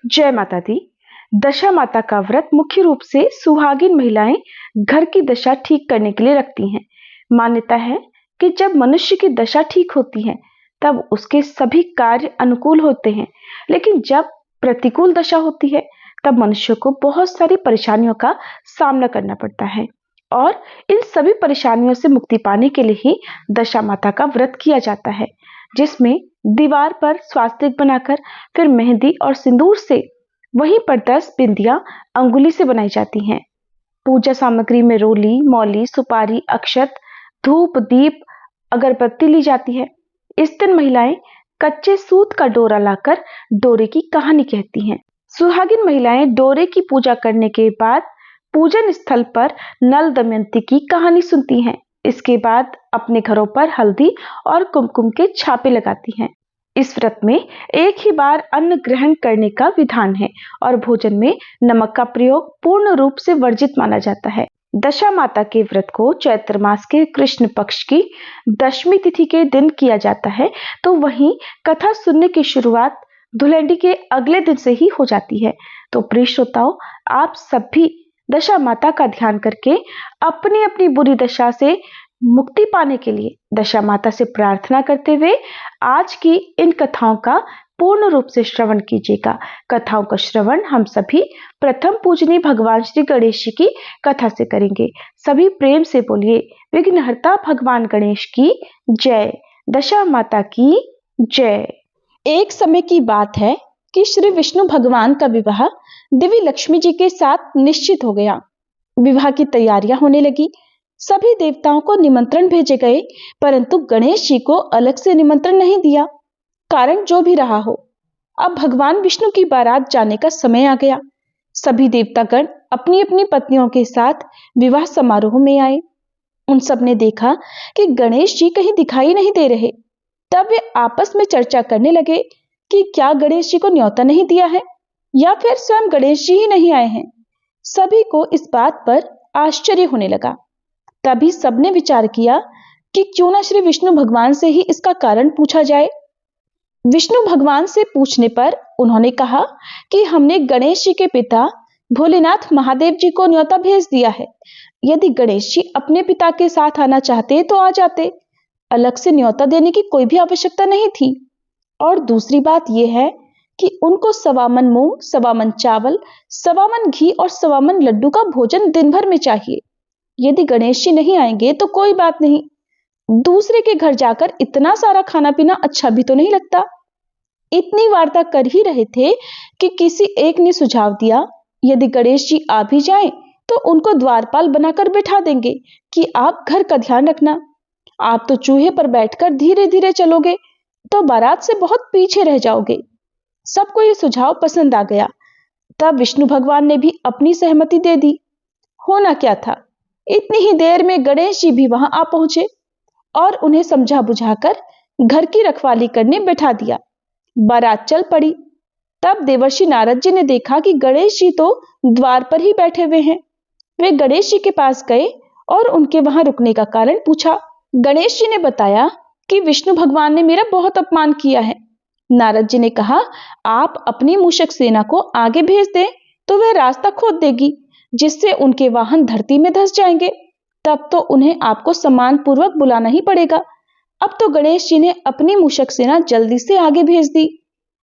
जय माता दी। दशा माता का व्रत मुख्य रूप से सुहागिन महिलाएं घर की दशा ठीक करने के लिए रखती हैं। मान्यता है कि जब मनुष्य की दशा ठीक होती है तब उसके सभी कार्य अनुकूल होते हैं, लेकिन जब प्रतिकूल दशा होती है तब मनुष्य को बहुत सारी परेशानियों का सामना करना पड़ता है। और इन सभी परेशानियों से मुक्ति पाने के लिए ही दशा माता का व्रत किया जाता है, जिसमें दीवार पर स्वास्तिक बनाकर फिर मेहंदी और सिंदूर से वहीं पर 10 बिंदियां अंगुली से बनाई जाती हैं। पूजा सामग्री में रोली, मौली, सुपारी, अक्षत, धूप, दीप, अगरबत्ती ली जाती है। इस दिन महिलाएं कच्चे सूत का डोरा लाकर डोरे की कहानी कहती हैं। सुहागिन महिलाएं डोरे की पूजा करने के बाद पूजन स्थल पर नल दमयंती की कहानी सुनती हैं। इसके बाद अपने घरों पर हल्दी और कुमकुम के छापे लगाती हैं। इस व्रत में एक ही बार अन्न ग्रहण करने का विधान है और भोजन में नमक का प्रयोग पूर्ण रूप से वर्जित माना जाता है। दशा माता के व्रत को चैत्र मास के कृष्ण पक्ष की दशमी तिथि के दिन किया जाता है, तो वहीं कथा सुनने की शुरुआत धुलेंडी के अगले दिन से ही हो जाती है। तो प्रिय श्रोताओ, आप सब भी दशा माता का ध्यान करके अपनी अपनी बुरी दशा से मुक्ति पाने के लिए दशा माता से प्रार्थना करते हुए आज की इन कथाओं का पूर्ण रूप से श्रवण कीजिएगा। कथाओं का श्रवण हम सभी प्रथम पूजनीय भगवान श्री गणेश जी की कथा से करेंगे। सभी प्रेम से बोलिए, विघ्नहर्ता भगवान गणेश की जय, दशा माता की जय। एक समय की बात है कि श्री विष्णु भगवान का विवाह देवी लक्ष्मी जी के साथ निश्चित हो गया। विवाह की तैयारियां होने लगी। सभी देवताओं को निमंत्रण भेजे गए, परंतु गणेश जी को अलग से निमंत्रण नहीं दिया। कारण जो भी रहा हो, अब भगवान विष्णु की बारात जाने का समय आ गया। सभी देवतागण अपनी अपनी पत्नियों के साथ विवाह समारोह में आए। उन सब ने देखा कि गणेश जी कहीं दिखाई नहीं दे रहे। तब वे आपस में चर्चा करने लगे कि क्या गणेश जी को न्योता नहीं दिया है या फिर स्वयं गणेश जी ही नहीं आए हैं। सभी को इस बात पर आश्चर्य होने लगा। तभी सबने विचार किया कि क्यों ना श्री विष्णु भगवान से ही इसका कारण पूछा जाए। विष्णु भगवान से पूछने पर उन्होंने कहा कि हमने गणेश जी के पिता भोलेनाथ महादेव जी को न्योता भेज दिया है। यदि गणेश जी अपने पिता के साथ आना चाहते तो आ जाते। अलग से न्योता देने की कोई भी आवश्यकता नहीं थी। और दूसरी बात यह है कि उनको 1.25 मन मूंग, 1.25 मन चावल, 1.25 मन घी और 1.25 मन लड्डू का भोजन दिन भर में चाहिए। यदि गणेश जी नहीं आएंगे तो कोई बात नहीं, दूसरे के घर जाकर इतना सारा खाना पीना अच्छा भी तो नहीं लगता। इतनी वार्ता कर ही रहे थे कि किसी एक ने सुझाव दिया, यदि गणेश जी आ भी जाएं तो उनको द्वारपाल बनाकर बैठा देंगे कि आप घर का ध्यान रखना। आप तो चूहे पर बैठकर धीरे धीरे चलोगे तो बारात से बहुत पीछे रह जाओगे। सबको ये सुझाव पसंद आ गया। तब विष्णु भगवान ने भी अपनी सहमति दे दी। होना क्या था, इतनी ही देर में गणेश जी भी वहां आ पहुंचे और उन्हें समझा बुझाकर घर की रखवाली करने बैठा दिया। बारात चल पड़ी। तब देवर्षि नारद जी ने देखा कि गणेश जी तो द्वार पर ही बैठे हुए हैं। वे गणेश जी के पास गए और उनके वहां रुकने का कारण पूछा। गणेश जी ने बताया कि विष्णु भगवान ने मेरा बहुत अपमान किया है। नारद जी ने कहा, आप अपनी मूषक सेना को आगे भेज दें तो वह रास्ता खोद देगी, जिससे उनके वाहन धरती में धंस जाएंगे। तब तो उन्हें आपको सम्मान पूर्वक बुलाना ही पड़ेगा। अब तो गणेश जी ने अपनी मूषक सेना जल्दी से आगे भेज दी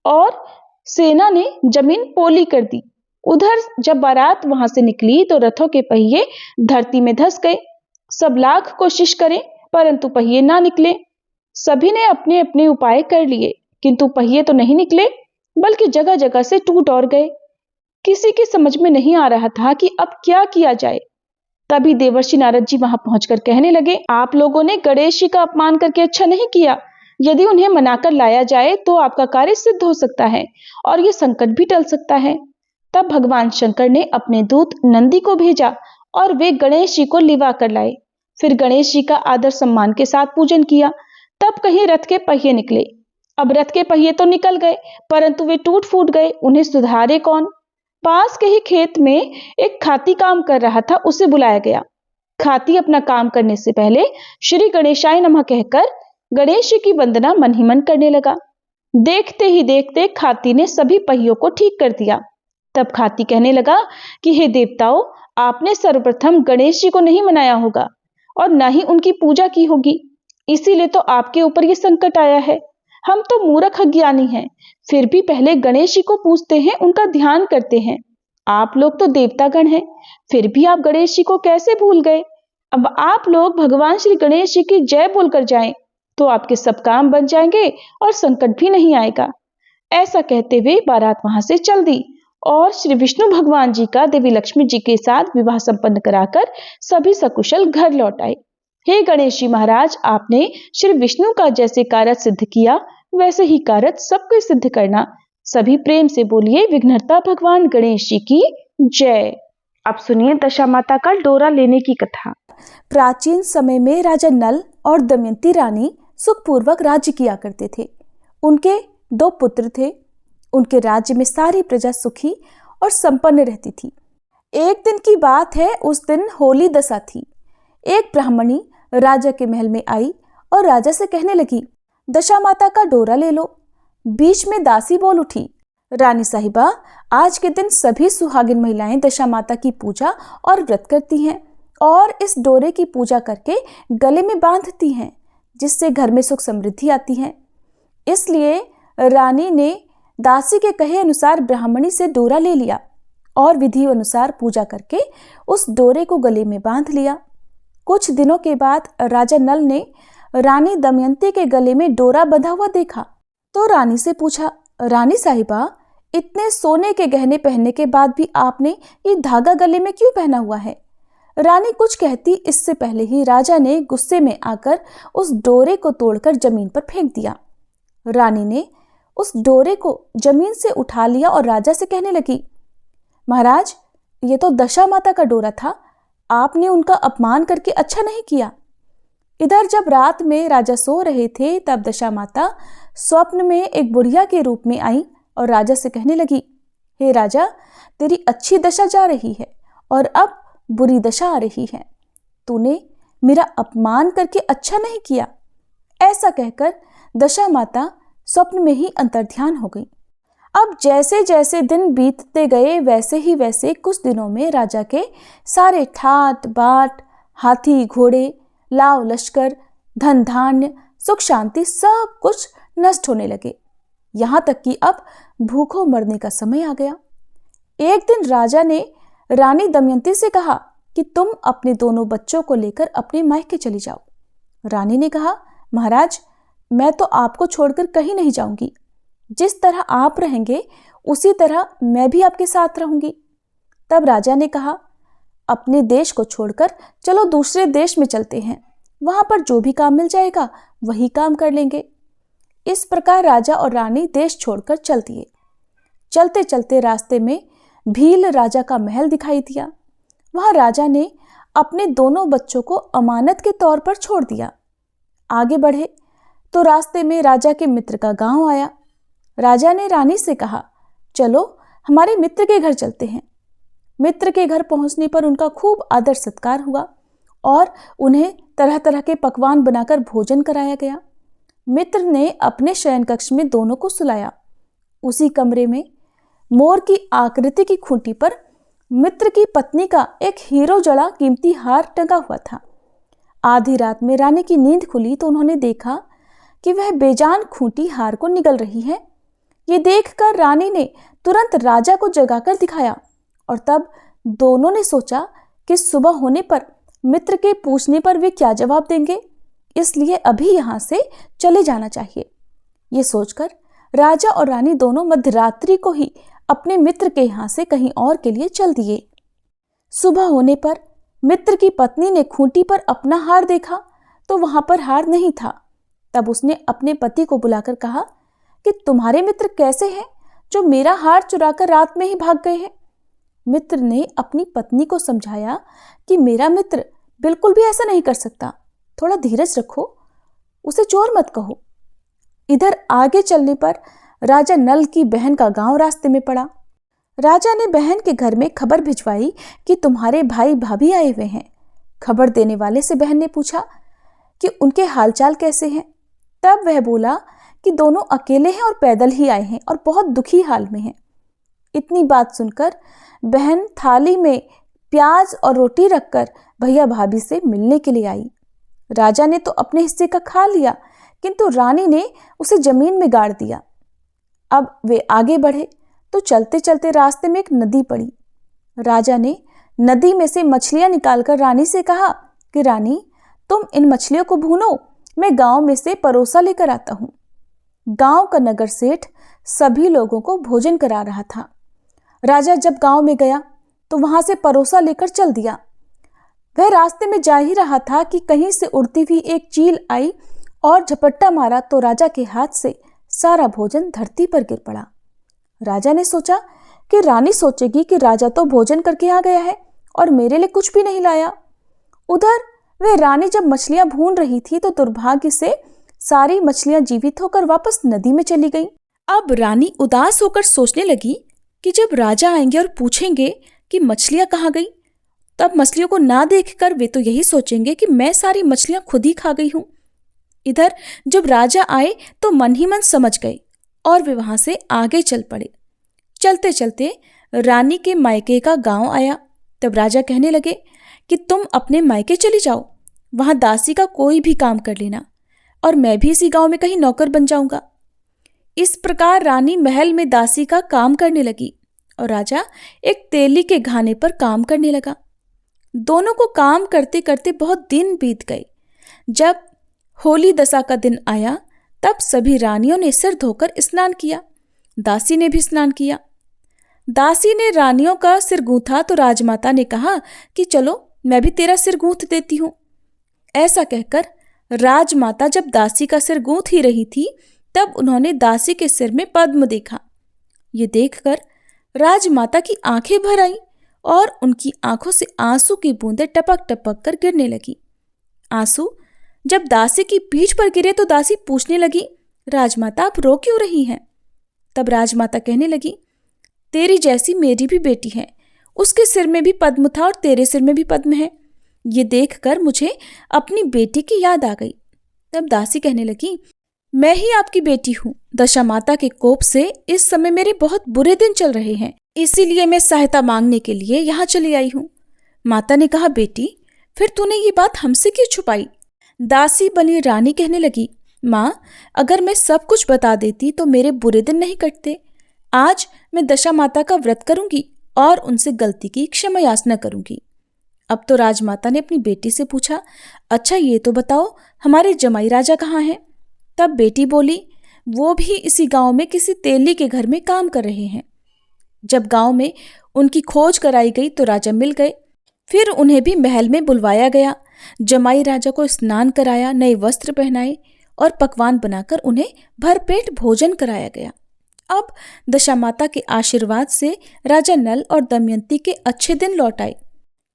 और सेना ने जमीन पोली कर दी। उधर जब बारात वहां से निकली तो रथों के पहिए धरती में धंस गए। सब लाख कोशिश करें परंतु पहिए ना निकले। सभी ने अपने अपने उपाय कर लिए, किंतु पहिए तो नहीं निकले, बल्कि जगह जगह से टूट और गए। किसी के समझ में नहीं आ रहा था कि अब क्या किया जाए। तभी देवर्षि नारद जी वहां पहुंचकर कहने लगे, आप लोगों ने गणेश जी का अपमान करके अच्छा नहीं किया। यदि उन्हें मनाकर लाया जाए तो आपका कार्य सिद्ध हो सकता है और यह संकट भी टल सकता है। तब भगवान शंकर ने अपने दूत नंदी को भेजा और वे गणेश जी को लिवा कर लाए। फिर गणेश जी का आदर सम्मान के साथ पूजन किया। तब कहीं रथ के पहिए निकले। अब रथ के पहिए तो निकल गए, परंतु वे टूट फूट गए। उन्हें सुधारे कौन? पास के ही खेत में एक खाती काम कर रहा था, उसे बुलाया गया। खाती अपना काम करने से पहले श्री गणेशाय नमः कहकर गणेश जी की वंदना मन ही मन करने लगा। देखते ही देखते खाती ने सभी पहियों को ठीक कर दिया। तब खाती कहने लगा कि हे देवताओं, आपने सर्वप्रथम गणेश जी को नहीं मनाया होगा और ना ही उनकी पूजा की होगी, इसीलिए तो आपके ऊपर ये संकट आया है। हम तो मूर्ख अज्ञानी हैं, फिर भी पहले गणेश जी को पूजते हैं, उनका ध्यान करते हैं। आप लोग तो देवतागण हैं, फिर भी आप गणेश जी को कैसे भूल गए? अब आप लोग भगवान श्री गणेश जी की जय बोलकर जाएं, तो आपके सब काम बन जाएंगे और संकट भी नहीं आएगा। ऐसा कहते हुए बारात वहां से चल दी और श्री विष्णु भगवान जी का देवी लक्ष्मी जी के साथ विवाह संपन्न कराकर सभी सकुशल घर लौट आए। हे गणेश जी महाराज, आपने श्री विष्णु का जैसे कार्य सिद्ध किया, वैसे ही कार्य सबको सिद्ध करना। सभी प्रेम से बोलिए विघ्नहर्ता भगवान गणेश जी की जय। अब सुनिए दशा माता का डोरा लेने की कथा। प्राचीन समय में राजा नल और दमयंती रानी सुखपूर्वक राज्य किया करते थे। उनके 2 पुत्र थे। उनके राज्य में सारी प्रजा सुखी और संपन्न रहती थी। एक दिन की बात है, उस दिन होली दशा थी। एक ब्राह्मणी राजा के महल में आई और राजा से कहने लगी, दशा माता का डोरा ले लो। बीच में दासी बोल उठी, रानी साहिबा, आज के दिन सभी सुहागिन महिलाएं दशा माता की पूजा और व्रत करती हैं और इस डोरे की पूजा करके गले में बांधती हैं, जिससे घर में सुख समृद्धि आती है। इसलिए रानी ने दासी के कहे अनुसार ब्राह्मणी से डोरा ले लिया और विधि अनुसार पूजा करके उस डोरे को गले में बांध लिया। कुछ दिनों के बाद राजा नल ने रानी दमयंती के गले में डोरा बंधा हुआ देखा तो रानी से पूछा, रानी साहिबा, इतने सोने के गहने पहनने के बाद भी आपने ये धागा गले में क्यों पहना हुआ है? रानी कुछ कहती इससे पहले ही राजा ने गुस्से में आकर उस डोरे को तोड़कर जमीन पर फेंक दिया। रानी ने उस डोरे को जमीन से उठा लिया और राजा से कहने लगी, महाराज, ये तो दशा माता का डोरा था, आपने उनका अपमान करके अच्छा नहीं किया। इधर जब रात में राजा सो रहे थे, तब दशा माता स्वप्न में एक बुढ़िया के रूप में आई और राजा से कहने लगी, हे राजा, तेरी अच्छी दशा जा रही है और अब बुरी दशा आ रही है। तूने मेरा अपमान करके अच्छा नहीं किया। ऐसा कहकर दशा माता स्वप्न में ही अंतर्ध्यान हो गई। अब जैसे जैसे दिन बीतते गए, वैसे ही वैसे कुछ दिनों में राजा के सारे ठाट बाट, हाथी घोड़े, लाव लश्कर, धन धान्य, सुख शांति सब कुछ नष्ट होने लगे। यहाँ तक कि अब भूखों मरने का समय आ गया। एक दिन राजा ने रानी दमयंती से कहा कि तुम अपने दोनों बच्चों को लेकर अपने मायके चली जाओ। रानी ने कहा, महाराज, मैं तो आपको छोड़कर कहीं नहीं जाऊंगी। जिस तरह आप रहेंगे उसी तरह मैं भी आपके साथ रहूंगी। तब राजा ने कहा, अपने देश को छोड़कर चलो दूसरे देश में चलते हैं, वहां पर जो भी काम मिल जाएगा वही काम कर लेंगे। इस प्रकार राजा और रानी देश छोड़कर चल दिए। चलते चलते रास्ते में भील राजा का महल दिखाई दिया। वहां राजा ने अपने दोनों बच्चों को अमानत के तौर पर छोड़ दिया। आगे बढ़े तो रास्ते में राजा के मित्र का गांव आया। राजा ने रानी से कहा, चलो हमारे मित्र के घर चलते हैं। मित्र के घर पहुंचने पर उनका खूब आदर सत्कार हुआ और उन्हें तरह तरह के पकवान बनाकर भोजन कराया गया। मित्र ने अपने शयन कक्ष में दोनों को सुलाया। उसी कमरे में मोर की आकृति की खूंटी पर मित्र की पत्नी का एक हीरो जड़ा कीमती हार टंगा हुआ था। आधी रात में रानी की नींद खुली तो उन्होंने देखा कि वह बेजान खूंटी हार को निगल रही है। ये देखकर रानी ने तुरंत राजा को जगाकर दिखाया और तब दोनों ने सोचा कि सुबह होने पर मित्र के पूछने पर वे क्या जवाब देंगे, इसलिए अभी यहाँ से चले जाना चाहिए। ये सोचकर राजा और रानी दोनों मध्यरात्रि को ही अपने मित्र के यहाँ से कहीं और के लिए चल दिए। सुबह होने पर मित्र की पत्नी ने खूंटी पर अपना हार देखा तो वहां पर हार नहीं था। तब उसने अपने पति को बुलाकर कहा कि तुम्हारे मित्र कैसे हैं जो मेरा हार चुराकर रात में ही भाग गए हैं। मित्र ने अपनी पत्नी को समझाया कि मेरा मित्र बिल्कुल भी ऐसा नहीं कर सकता, थोड़ा धीरज रखो, उसे चोर मत कहो। इधर आगे चलने पर राजा नल की बहन का गांव रास्ते में पड़ा। राजा ने बहन के घर में खबर भिजवाई कि तुम्हारे भाई भाभी आए हुए हैं। खबर देने वाले से बहन ने पूछा कि उनके हालचाल कैसे हैं। तब वह बोला कि दोनों अकेले हैं और पैदल ही आए हैं और बहुत दुखी हाल में हैं। इतनी बात सुनकर बहन थाली में प्याज और रोटी रखकर भैया भाभी से मिलने के लिए आई। राजा ने तो अपने हिस्से का खा लिया, किंतु रानी ने उसे जमीन में गाड़ दिया। अब वे आगे बढ़े तो चलते चलते रास्ते में एक नदी पड़ी। राजा ने नदी में से मछलियां निकालकर रानी से कहा कि रानी, तुम इन मछलियों को भूनो, मैं गांव में से परोसा लेकर आता हूं। गांव का नगर सेठ सभी लोगों को भोजन करा रहा था। राजा जब गांव में गया तो वहां से परोसा लेकर चल दिया। वह रास्ते में जा ही रहा था कि कहीं से उड़ती हुई एक चील आई और झपट्टा मारा तो राजा के हाथ से सारा भोजन धरती पर गिर पड़ा। राजा ने सोचा कि रानी सोचेगी कि राजा तो भोजन करके आ गया है और मेरे लिए कुछ भी नहीं लाया। उधर वह रानी जब मछलियां भून रही थी तो दुर्भाग्य से सारी मछलियां जीवित होकर वापस नदी में चली गईं। अब रानी उदास होकर सोचने लगी कि जब राजा आएंगे और पूछेंगे कि मछलियां कहाँ गई, तब मछलियों को ना देखकर वे तो यही सोचेंगे कि मैं सारी मछलियां खुद ही खा गई हूं। इधर जब राजा आए तो मन ही मन समझ गए और वे वहां से आगे चल पड़े। चलते चलते रानी के मायके का गांव आया। तब राजा कहने लगे कि तुम अपने मायके चली जाओ, वहां दासी का कोई भी काम कर लेना और मैं भी इसी गांव में कहीं नौकर बन जाऊंगा। इस प्रकार रानी महल में दासी का काम करने लगी और राजा एक तेली के घाने पर काम करने लगा। दोनों को काम करते करते बहुत दिन बीत गए। जब होली दशा का दिन आया तब सभी रानियों ने सिर धोकर स्नान किया। दासी ने भी स्नान किया। दासी ने रानियों का सिर गूंथा तो राजमाता ने कहा कि चलो मैं भी तेरा सिर गूंथ देती हूं। ऐसा कहकर राजमाता जब दासी का सिर गूंथ ही रही थी तब उन्होंने दासी के सिर में पद्म देखा। ये देखकर राजमाता की आंखें भर आईं और उनकी आंखों से आंसू की बूंदें टपक टपक कर गिरने लगी। आंसू जब दासी की पीठ पर गिरे तो दासी पूछने लगी, राजमाता आप रो क्यों रही हैं? तब राजमाता कहने लगी, तेरी जैसी मेरी भी बेटी है, उसके सिर में भी पद्म था और तेरे सिर में भी पद्म है। ये देखकर मुझे अपनी बेटी की याद आ गई। तब दासी कहने लगी, मैं ही आपकी बेटी हूँ। दशा माता के कोप से इस समय मेरे बहुत बुरे दिन चल रहे हैं, इसीलिए मैं सहायता मांगने के लिए यहाँ चली आई हूँ। माता ने कहा, बेटी फिर तूने ये बात हमसे क्यों छुपाई? दासी बनी रानी कहने लगी, माँ अगर मैं सब कुछ बता देती तो मेरे बुरे दिन नहीं कटते। आज मैं दशा माता का व्रत करूंगी और उनसे गलती की क्षमा याचना करूंगी। अब तो राजमाता ने अपनी बेटी से पूछा, अच्छा ये तो बताओ हमारे जमाई राजा कहाँ हैं? तब बेटी बोली, वो भी इसी गांव में किसी तेली के घर में काम कर रहे हैं। जब गांव में उनकी खोज कराई गई तो राजा मिल गए। फिर उन्हें भी महल में बुलवाया गया। जमाई राजा को स्नान कराया, नए वस्त्र पहनाए और पकवान बनाकर उन्हें भरपेट भोजन कराया गया। अब दशा माता के आशीर्वाद से राजा नल और दमयंती के अच्छे दिन लौट आए।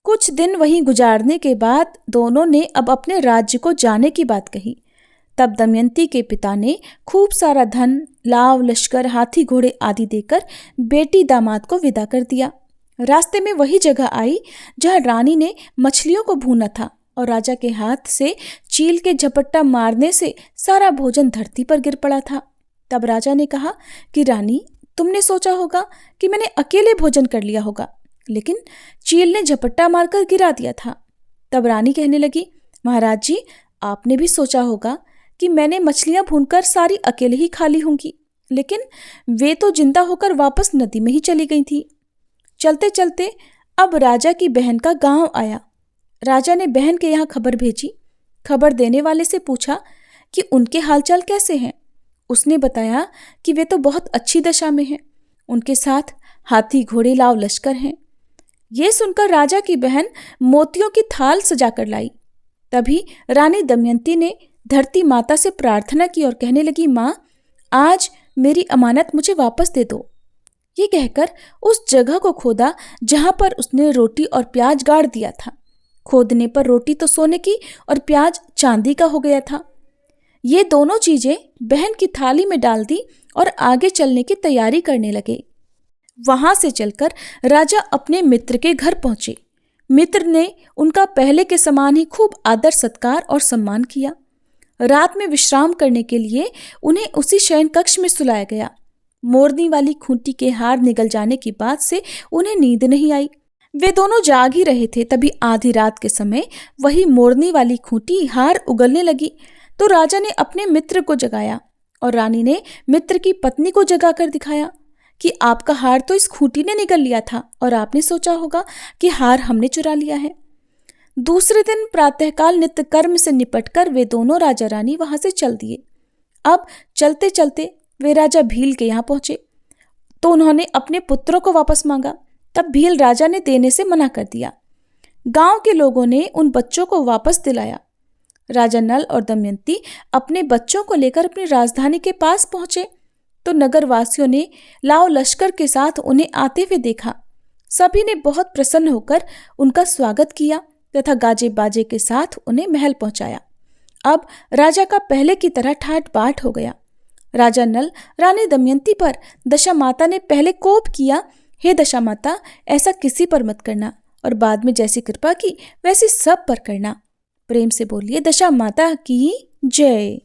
कुछ दिन वहीं गुजारने के बाद दोनों ने अब अपने राज्य को जाने की बात कही। तब दमयंती के पिता ने खूब सारा धन, लाव, लश्कर, हाथी घोड़े आदि देकर बेटी दामाद को विदा कर दिया। रास्ते में वही जगह आई जहां रानी ने मछलियों को भूना था और राजा के हाथ से चील के झपट्टा मारने से सारा भोजन धरती पर गिर पड़ा था। तब राजा ने कहा कि रानी, तुमने सोचा होगा कि मैंने अकेले भोजन कर लिया होगा, लेकिन चील ने झपट्टा मारकर गिरा दिया था। तब रानी कहने लगी, महाराज जी आपने भी सोचा होगा कि मैंने मछलियां भूनकर सारी अकेले ही खा ली होंगी, लेकिन वे तो जिंदा होकर वापस नदी में ही चली गई थी। चलते चलते अब राजा की बहन का गांव आया। राजा ने बहन के यहाँ खबर भेजी। खबर देने वाले से पूछा कि उनके हालचाल कैसे हैं। उसने बताया कि वे तो बहुत अच्छी दशा में हैं, उनके साथ हाथी घोड़े लाव लश्कर हैं। ये सुनकर राजा की बहन मोतियों की थाल सजाकर लाई। तभी रानी दमयंती ने धरती माता से प्रार्थना की और कहने लगी, माँ आज मेरी अमानत मुझे वापस दे दो। ये कहकर उस जगह को खोदा जहां पर उसने रोटी और प्याज गाड़ दिया था। खोदने पर रोटी तो सोने की और प्याज चांदी का हो गया था। ये दोनों चीजें बहन की थाली में डाल दी और आगे चलने की तैयारी करने लगे। वहां से चलकर राजा अपने मित्र के घर पहुंचे। मित्र ने उनका पहले के समान ही खूब आदर सत्कार और सम्मान किया। रात में विश्राम करने के लिए उन्हें उसी शयन कक्ष में सुलाया गया। मोरनी वाली खूंटी के हार निगल जाने की बात से उन्हें नींद नहीं आई। वे दोनों जाग ही रहे थे, तभी आधी रात के समय वही मोरनी वाली खूंटी हार उगलने लगी। तो राजा ने अपने मित्र को जगाया और रानी ने मित्र की पत्नी को जगाकर दिखाया कि आपका हार तो इस खूंटी ने निगल लिया था और आपने सोचा होगा कि हार हमने चुरा लिया है। दूसरे दिन प्रातःकाल नित्य कर्म से निपटकर वे दोनों राजा रानी वहां से चल दिए। अब चलते चलते वे राजा भील के यहाँ पहुंचे तो उन्होंने अपने पुत्रों को वापस मांगा। तब भील राजा ने देने से मना कर दिया। गांव के लोगों ने उन बच्चों को वापस दिलाया। राजा नल और दमयंती अपने बच्चों को लेकर अपनी राजधानी के पास पहुंचे तो नगरवासियों ने लाव लश्कर के साथ उन्हें आते हुए देखा। सभी ने बहुत प्रसन्न होकर उनका स्वागत किया तथा गाजे बाजे के साथ उन्हें महल पहुंचाया। अब राजा का पहले की तरह ठाट बाट हो गया। राजा नल रानी दमयंती पर दशा माता ने पहले कोप किया, हे दशा माता, ऐसा किसी पर मत करना, और बाद में जैसी कृपा की वैसी सब पर करना। प्रेम से बोलिए दशा माता की जय।